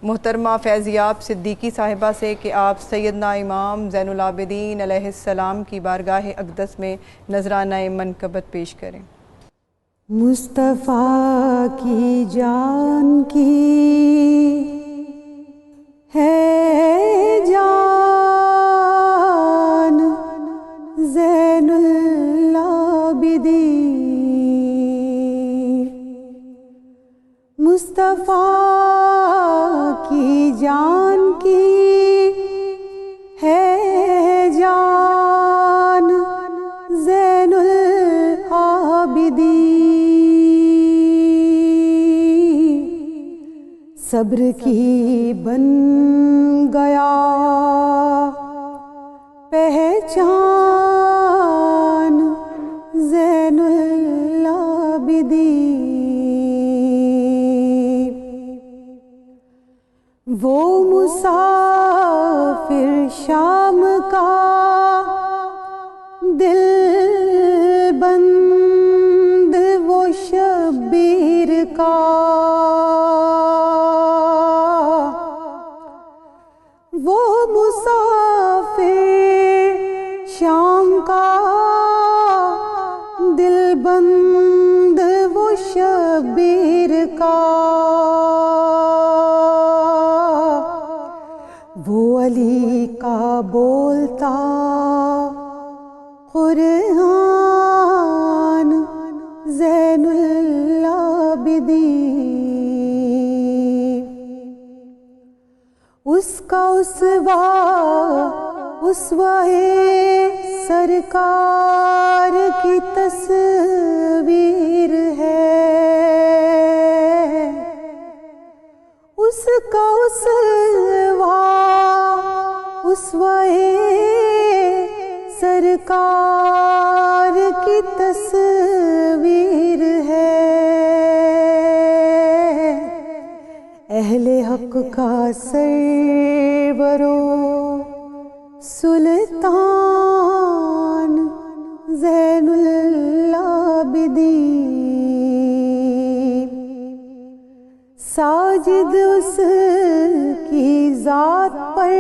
محترمہ فیضیاب صدیقی صاحبہ سے کہ آپ سیدنا امام زین العابدین علیہ السلام کی بارگاہ اقدس میں نذرانہ منقبت پیش کریں۔ مصطفیٰ کی جان کی ہے جان زین العابدین، مصطفیٰ کی جان کی ہے جان زین العابدین، صبر کی بن گیا پہچان زین العابدین، وہ مسافر شام کا دل بند، وہ شبیر کا وہ مسافر شام کا دل بند، وہ شبیر کا، وہ علی کا بولتا قرآن زین العابدین، اس کا اسوہ سرکار کی تصویر ہے، اس کا اسوہ سرکار کی تصویر ہے، اہل حق کا سرورو سلطان زین العابدین، ساجد اس کی ذات پر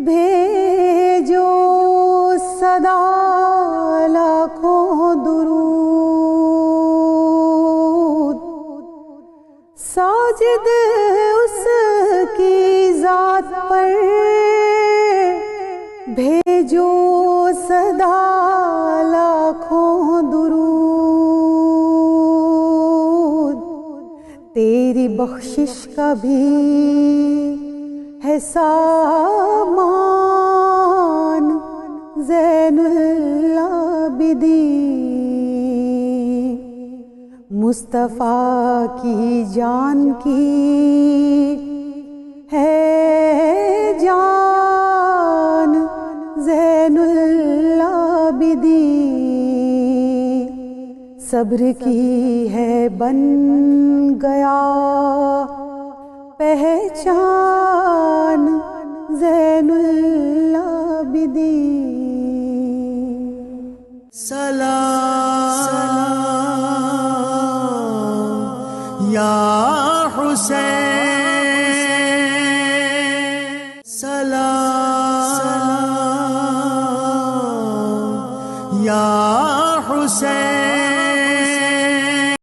بھیجو صدا لاکھوں درود، ساجد اس کی ذات پر بھیجو صدا لاکھوں درود، تیری بخشش کا بھی ہے سامان زین العابدین، مصطفیٰ کی جان کی ہے جان زین العابدین، صبر کی ہے بن گیا پہچان زین العابدین، سلام یا حسین، سلام یا حسین۔